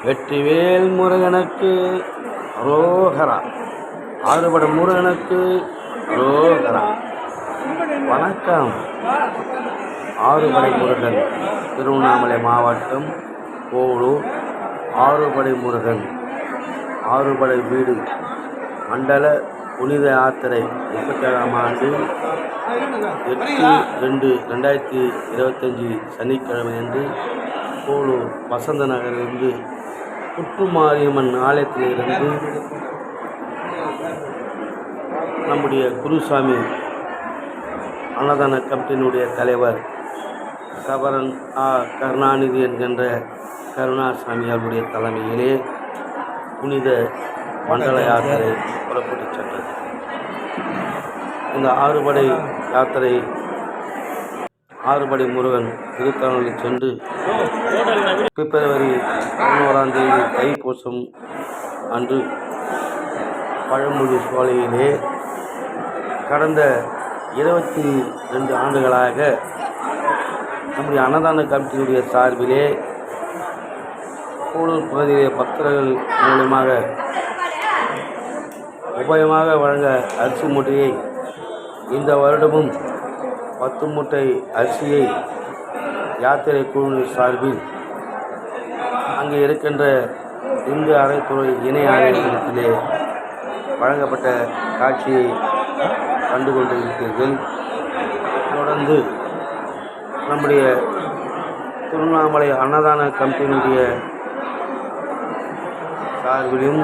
வெற்றிவேல் முருகனுக்கு ரோகரா. ஆறுபடை முருகனுக்கு ரோகரா. வணக்கம். ஆறுபடை முருகன், திருவண்ணாமலை மாவட்டம் கோளூர். ஆறுபடை முருகன் ஆறுபடை வீடு மண்டல புனித யாத்திரை 37ஆம் ஆண்டு 8/2/2025 சனிக்கிழமை அன்று கோளூர் வசந்த நகரிலிருந்து புற்றுமாரியம்மன் ஆலயத்திலிருந்து நம்முடைய குருசாமி அன்னதான கமிட்டியினுடைய தலைவர் சவரன் கருணாநிதி என்கின்ற கருணாசாமி அவருடைய தலைமையிலே புனித மண்டல யாத்திரை புறப்பட்டு சென்றது. இந்த ஆறுபடை யாத்திரை ஆறுபடை முருகன் திருத்தலங்களில் சென்று பிப்ரவரி 11ஆம் தேதி தைப்பூசம் அன்று பழமொழி சோலையிலே கடந்த 22 ஆண்டுகளாக நம்முடைய அன்னதான கமிட்டியுடைய சார்பிலே கோளூர் பகுதியிலே பக்தர்கள் மூலமாக உபயமாக வழங்க அரிசி மூட்டையை இந்த வருடமும் 10 மூட்டை அரிசியை யாத்திரை குழு சார்பில் அங்கே இருக்கின்ற இந்து அறத்துறை இணை ஆணையத்திலே வழங்கப்பட்ட காட்சியை கண்டு கொண்டிருக்கிறீர்கள். தொடர்ந்து நம்முடைய திருவண்ணாமலை அன்னதான கமிட்டியினுடைய சார்பிலும்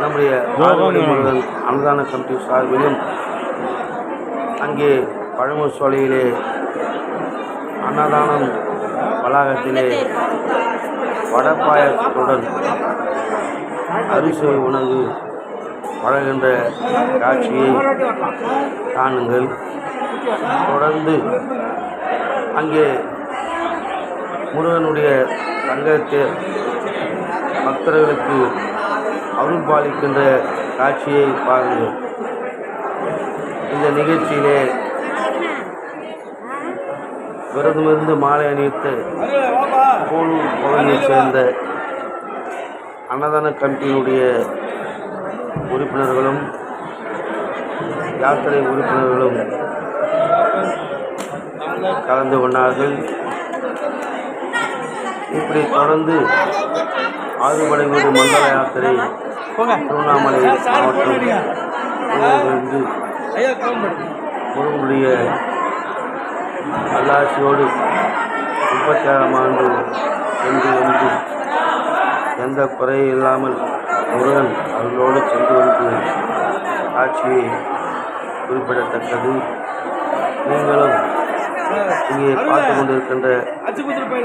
நம்முடைய ஆறுபடை முருகன் அன்னதான கமிட்டி சார்பிலும் அங்கே பழமூர் சோலையிலே அன்னதானம் வளாகத்திலே வடப்பாயத்துடன் அரிசி உணவு வழங்குகின்ற காட்சியை காணுங்கள். தொடர்ந்து அங்கே முருகனுடைய தங்கத்தேர் பக்தர்களுக்கு அருள் பாலிக்கின்ற காட்சியை பாருங்கள். இந்த நிகழ்ச்சியிலே விரதமிருந்து மாலை அணிவித்த கோளூர் பகுதியைச் சேர்ந்த அன்னதான கமிட்டியினுடைய உறுப்பினர்களும் யாத்திரை உறுப்பினர்களும் கலந்து கொண்டார்கள். இப்படி தொடர்ந்து ஆறுபடை வீடு மண்டல யாத்திரை திருவண்ணாமலை மாவட்டம் முருகனுடைய நல்லாட்சியோடு 37ஆம் ஆண்டு சென்று வந்து எந்த குறையும் இல்லாமல் முருகன் அவர்களோடு சென்று வந்து காட்சியை குறிப்பிடத்தக்கது. நீங்களும் இங்கே பார்த்து கொண்டிருக்கின்ற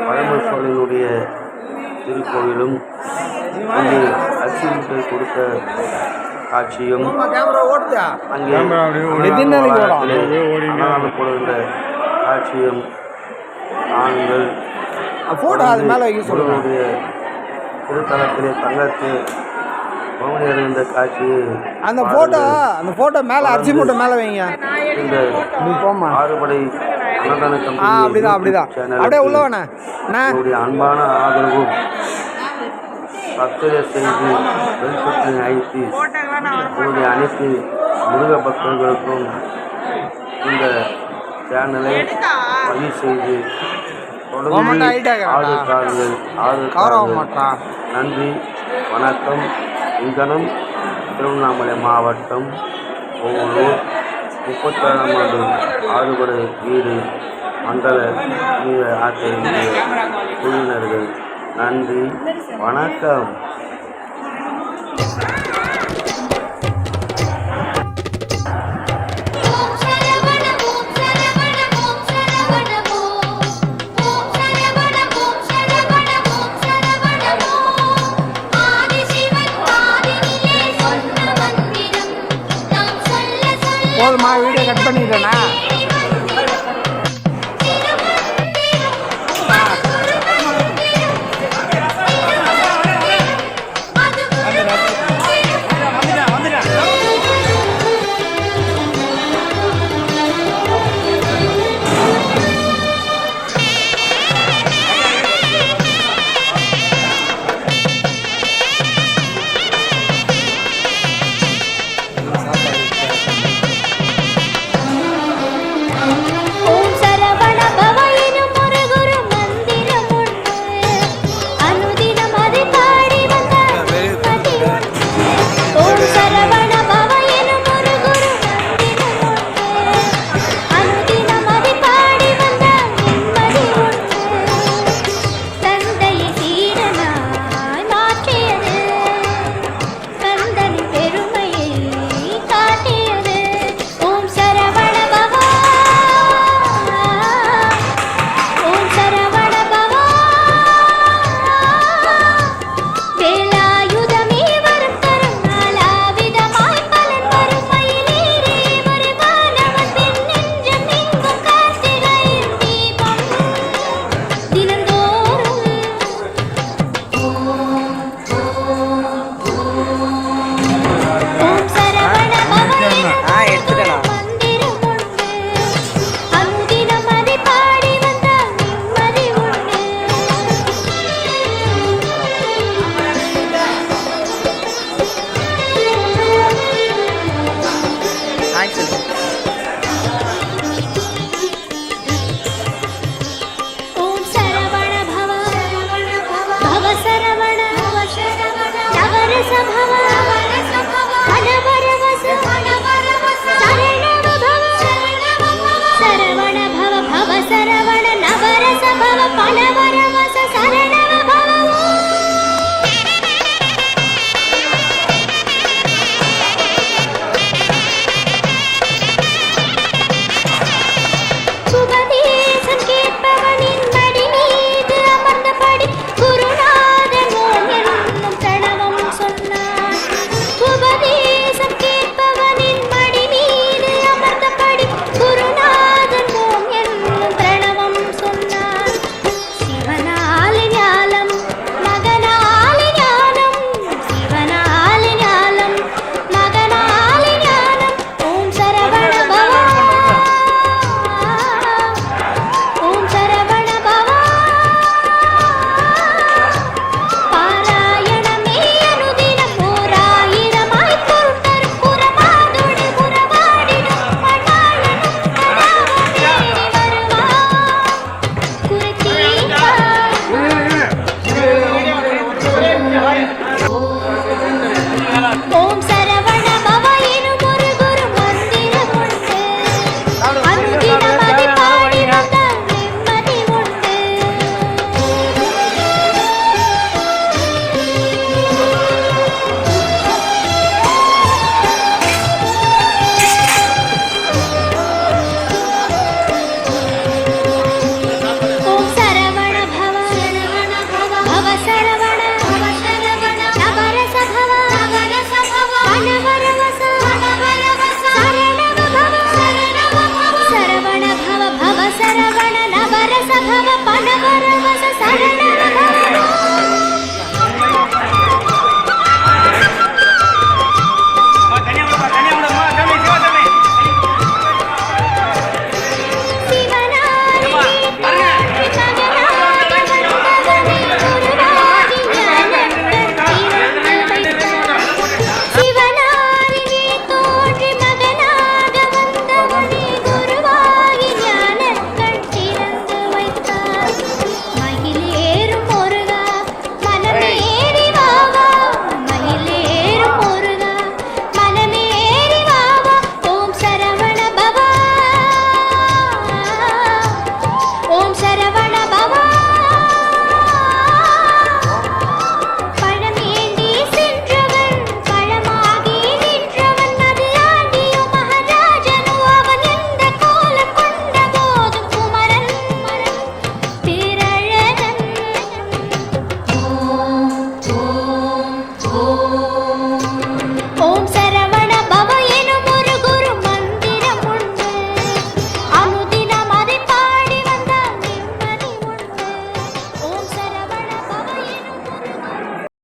பழமூர் சோலையினுடைய திருக்கோயிலும் அங்கே அரிசி கொடுத்த காட்சியும் அங்கே அன்னதானம் போடுகின்ற காட்சியும் ஆண்கள் முருகனுடைய திருத்தலத்திலே தங்கத்து பவனி அடைந்த காட்சியை அந்த போட்டோ மேலே அரிசி மூட்டை மேலே வைங்க. இந்த ஆறுபடை அன்னதான அப்படியே உள்ளவனே என்னுடைய அன்பான ஆதரவும் சப்ஸ்கிரைப் செய்து பெல் பட்டனை அழுத்தி உங்களுடைய அனைத்து முருக பக்தர்களுக்கும் இந்த சேனலை பதிவு செய்து நன்றி, வணக்கம். இங்கனம் திருவண்ணாமலை மாவட்டம் கோளூர் 37ஆம் ஆண்டு ஆறுபடை வீடு மண்டல புனித யாத்திரையுடைய குழுவினர்கள் நன்றி, வணக்கம். போதுமா?